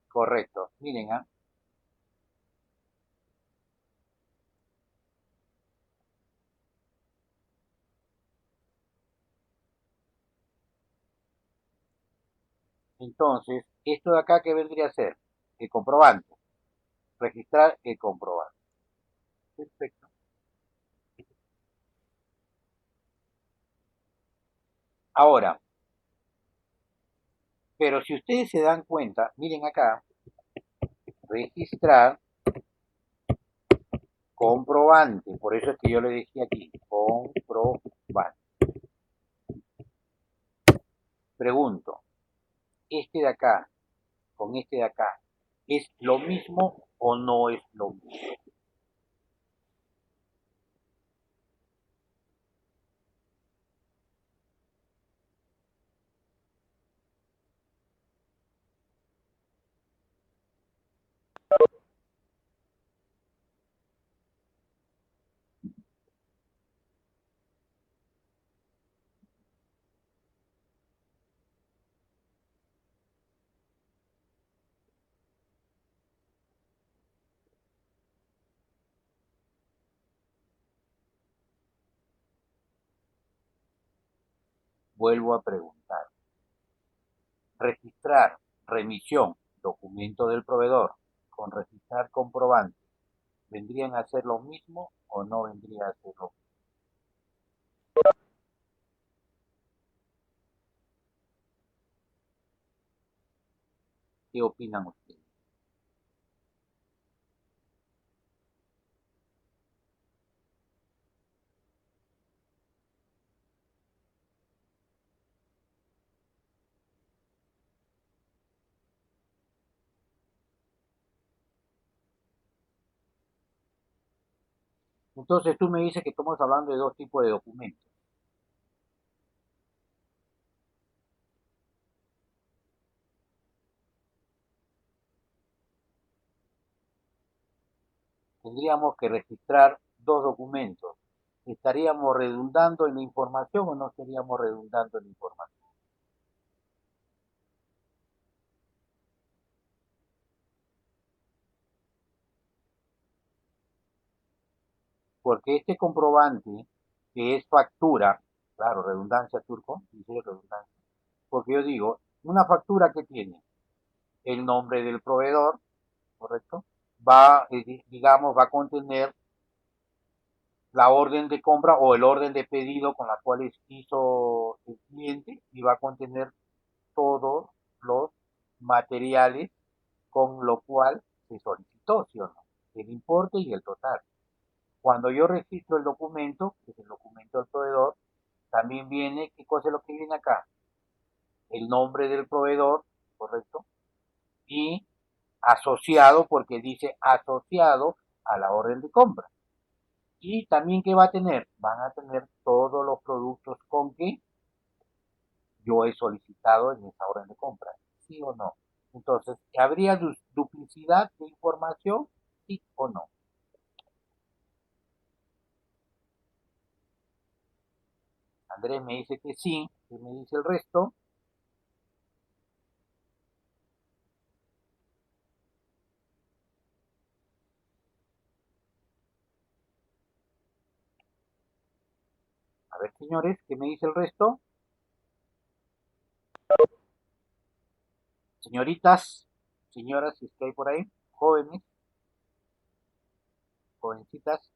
Correcto. Miren, ¿ah? Entonces, esto de acá, ¿qué vendría a ser? El comprobante. Registrar el comprobante. Perfecto. Ahora, pero si ustedes se dan cuenta, miren acá, registrar comprobante. Por eso es que yo le dije aquí, comprobante. Pregunto, este de acá con este de acá, ¿es lo mismo o no es lo mismo? Vuelvo a preguntar. Registrar, remisión, documento del proveedor, con registrar comprobante, ¿vendrían a ser lo mismo o no vendría a ser lo mismo? ¿Qué opinan ustedes? Entonces tú me dices que estamos hablando de dos tipos de documentos. Tendríamos que registrar dos documentos. ¿Estaríamos redundando en la información o no estaríamos redundando en la información? Porque este comprobante, que es factura, claro, redundancia turco, dice redundancia, porque yo digo, una factura que tiene el nombre del proveedor, ¿correcto? Va, digamos, va a contener la orden de compra o el orden de pedido con la cual hizo el cliente y va a contener todos los materiales con lo cual se solicitó, ¿sí o no? El importe y el total. Cuando yo registro el documento, que es el documento del proveedor, también viene, ¿qué cosa es lo que viene acá? El nombre del proveedor, ¿correcto? Y asociado, porque dice asociado a la orden de compra. Y también, ¿qué va a tener? Van a tener todos los productos con que yo he solicitado en esa orden de compra, ¿sí o no? Entonces, ¿habría duplicidad de información? ¿Sí o no? Andrés me dice que sí, que me dice el resto. A ver, señores, ¿qué me dice el resto? Señoritas, señoras, si estoy por ahí, jóvenes, jovencitas,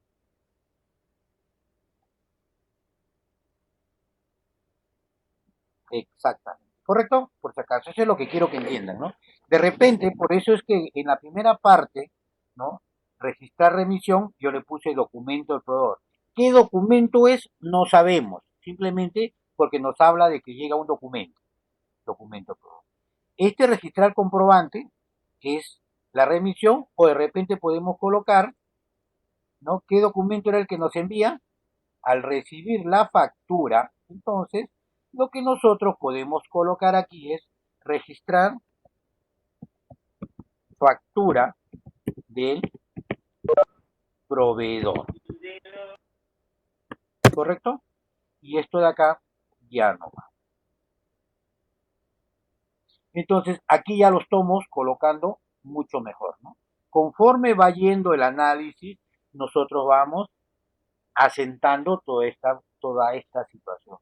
exactamente. ¿Correcto? Por si acaso, eso es lo que quiero que entiendan, ¿no? De repente, por eso es que en la primera parte, ¿no? Registrar remisión, yo le puse documento del proveedor. ¿Qué documento es? No sabemos, simplemente porque nos habla de que llega un documento proveedor. Este registrar comprobante es la remisión o de repente podemos colocar, ¿no? ¿Qué documento era el que nos envía? Al recibir la factura, entonces, lo que nosotros podemos colocar aquí es registrar factura del proveedor, ¿correcto? Y esto de acá ya no va. Entonces, aquí ya lo estamos colocando mucho mejor, ¿no? Conforme va yendo el análisis, nosotros vamos asentando toda esta situación,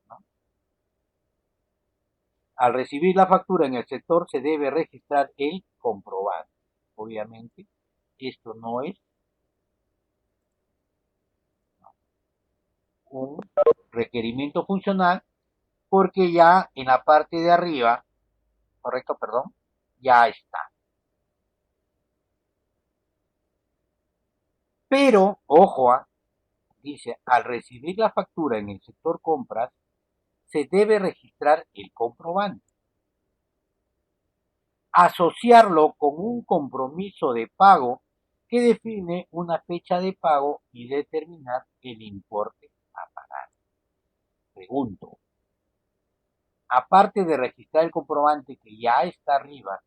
¿no? Al recibir la factura en el sector se debe registrar el comprobante. Obviamente, esto no es un requerimiento funcional porque ya en la parte de arriba, correcto, perdón, ya está. Pero, ojo, dice, al recibir la factura en el sector compras, se debe registrar el comprobante. Asociarlo con un compromiso de pago que define una fecha de pago y determinar el importe a pagar. Pregunto, aparte de registrar el comprobante que ya está arriba,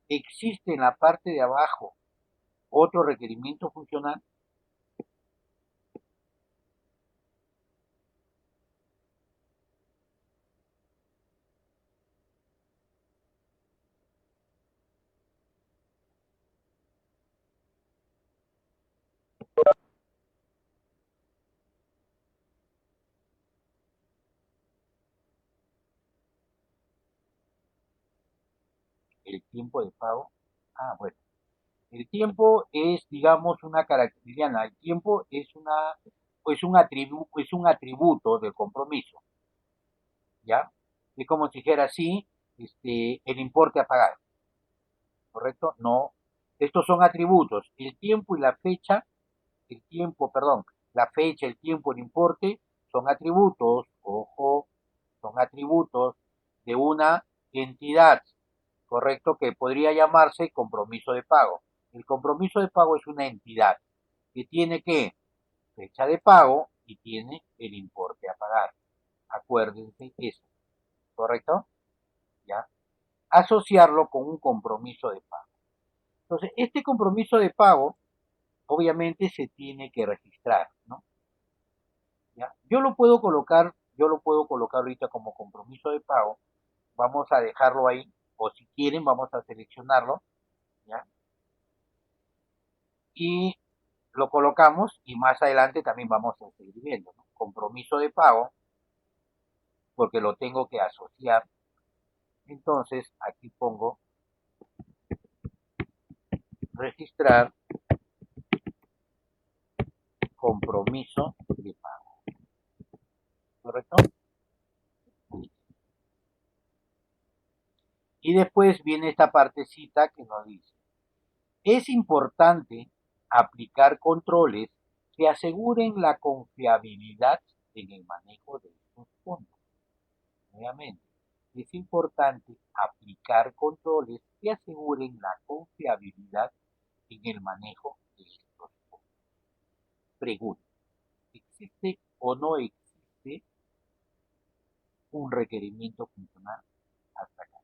¿existe en la parte de abajo otro requerimiento funcional? El tiempo de pago. Ah, bueno. El tiempo es, digamos, una característica. El tiempo es un atributo del compromiso, ¿ya? Es como si dijera así, el importe a pagar, ¿correcto? No. Estos son atributos. El tiempo y la fecha, el tiempo, perdón, la fecha, el tiempo, el importe, son atributos, ojo, son atributos de una entidad, ¿correcto? Que podría llamarse compromiso de pago. El compromiso de pago es una entidad que tiene que fecha de pago y tiene el importe a pagar. Acuérdense eso, ¿correcto? ¿Ya? Asociarlo con un compromiso de pago. Entonces, este compromiso de pago, obviamente se tiene que registrar, ¿no? ¿Ya? Yo lo puedo colocar ahorita como compromiso de pago. Vamos a dejarlo ahí, o si quieren, vamos a seleccionarlo, ¿ya? Y lo colocamos y más adelante también vamos a seguir viendo, ¿no? Compromiso de pago, porque lo tengo que asociar. Entonces, aquí pongo registrar compromiso de pago, ¿correcto? Y después viene esta partecita que nos dice, es importante aplicar controles que aseguren la confiabilidad en el manejo de estos fondos. Nuevamente, es importante aplicar controles que aseguren la confiabilidad en el manejo de estos fondos. Pregunta, ¿existe o no existe un requerimiento funcional hasta acá?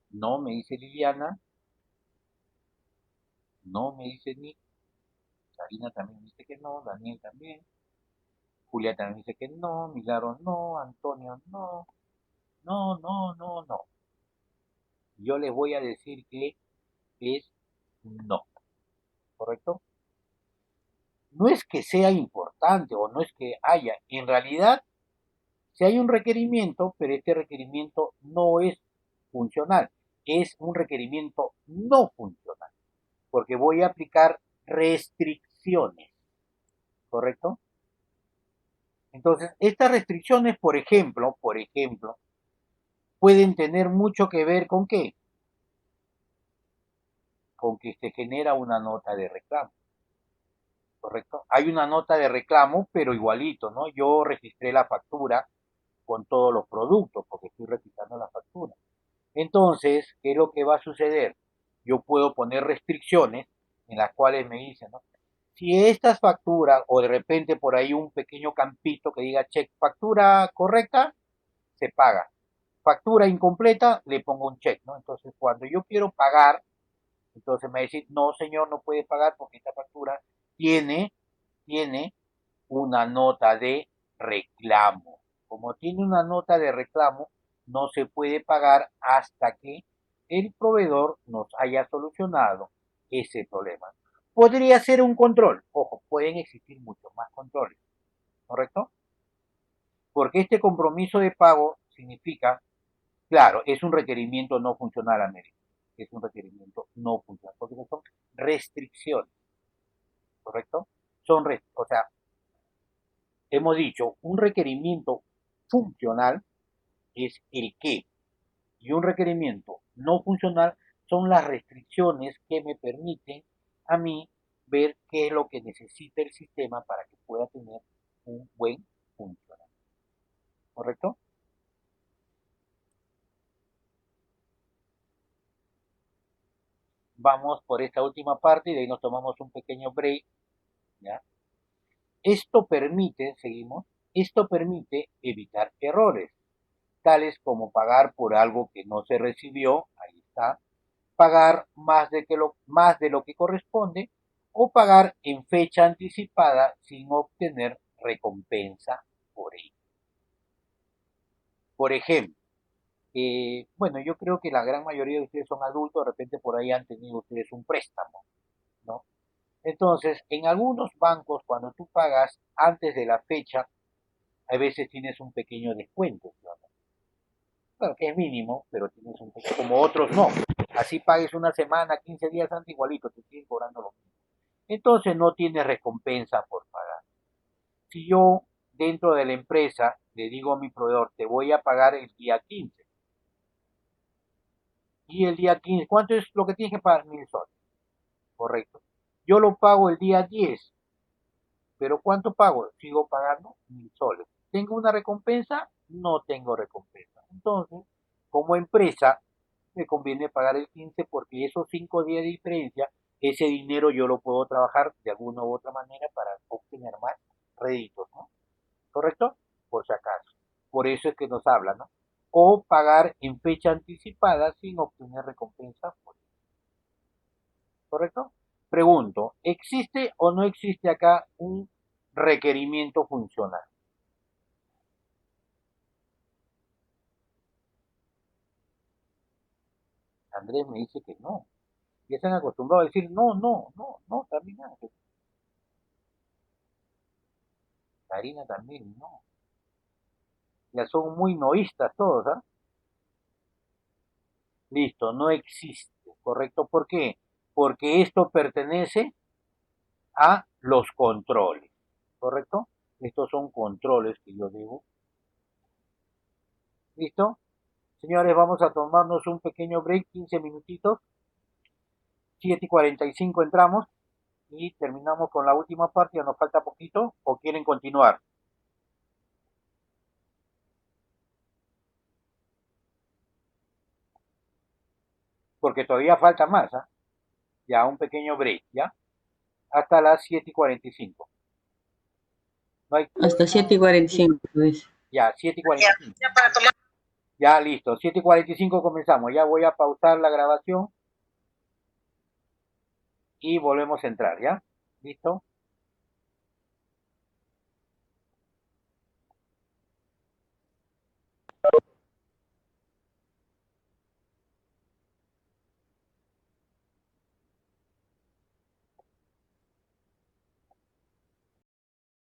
No, me dice Liliana, no, me dice Nick, Karina también dice que no, Daniel también, Julia también dice que no, Milagro no, Antonio no, no, no, no, no. Yo les voy a decir que es no, ¿correcto? No es que sea importante o no es que haya, en realidad si hay un requerimiento, pero este requerimiento no es funcional, es un requerimiento no funcional, porque voy a aplicar restricciones, ¿correcto? Entonces, estas restricciones, por ejemplo, pueden tener mucho que ver con qué? Con que se genera una nota de reclamo, ¿correcto? Hay una nota de reclamo, pero igualito, ¿no? Yo registré la factura con todos los productos, porque estoy registrando la factura. Entonces, ¿qué es lo que va a suceder? Yo puedo poner restricciones en las cuales me dicen, ¿no? Si estas facturas, o de repente por ahí un pequeño campito que diga check factura correcta, se paga. Factura incompleta, le pongo un check, ¿no? Entonces, cuando yo quiero pagar, entonces me dice, no, señor, no puede pagar porque esta factura tiene, tiene una nota de reclamo. Como tiene una nota de reclamo, no se puede pagar hasta que el proveedor nos haya solucionado ese problema. Podría ser un control, ojo, pueden existir muchos más controles, ¿correcto? Porque este compromiso de pago significa, claro, es un requerimiento no funcional, América, es un requerimiento no funcional, porque son restricciones, ¿correcto? O sea, hemos dicho, un requerimiento funcional es el qué, y un requerimiento no funcional son las restricciones que me permiten a mí ver qué es lo que necesita el sistema para que pueda tener un buen funcionamiento. ¿Correcto? Vamos por esta última parte y de ahí nos tomamos un pequeño break. ¿Ya? Esto permite evitar errores, tales como pagar por algo que no se recibió, ahí está, pagar más de lo que corresponde o pagar en fecha anticipada sin obtener recompensa por ello. Por ejemplo, bueno, yo creo que la gran mayoría de ustedes son adultos, de repente por ahí han tenido ustedes un préstamo, ¿no? Entonces, en algunos bancos, cuando tú pagas antes de la fecha, a veces tienes un pequeño descuento, ¿no? Claro que es mínimo, pero tienes un pequeño, como otros no. Así pagues una semana, 15 días antes, igualito, te siguen cobrando lo mismo. Entonces no tienes recompensa por pagar. Si yo dentro de la empresa le digo a mi proveedor, te voy a pagar el día 15, y el día 15, ¿cuánto es lo que tienes que pagar? 1000 soles, correcto. Yo lo pago el día 10, Pero ¿cuánto pago? Sigo pagando 1.000 soles. ¿Tengo una recompensa? No tengo recompensa. Entonces, como empresa, me conviene pagar el 15 porque esos 5 días de diferencia, ese dinero yo lo puedo trabajar de alguna u otra manera para obtener más réditos, ¿no? ¿Correcto? Por si acaso. Por eso es que nos habla, ¿no? O pagar en fecha anticipada sin obtener recompensa. ¿Correcto? Pregunto, ¿existe o no existe acá un requerimiento funcional? Andrés me dice que no. Ya están acostumbrados a decir no, no, no, no, también no. Karina también, no. Ya son muy noístas todos, ¿ah? Listo, no existe, ¿correcto? ¿Por qué? Porque esto pertenece a los controles, ¿correcto? Estos son controles que yo debo. ¿Listo? Señores, vamos a tomarnos un pequeño break, 15 minutitos. 7:45 entramos y terminamos con la última parte. Ya nos falta poquito. ¿O quieren continuar? Porque todavía falta más, ¿ah? Ya, un pequeño break, ¿ya? Hasta las 7:45. No hay... Hasta 7:45, pues. Ya, 7:45. Ya, listo. 7:45 comenzamos. Ya voy a pausar la grabación y volvemos a entrar, ¿ya? ¿Listo?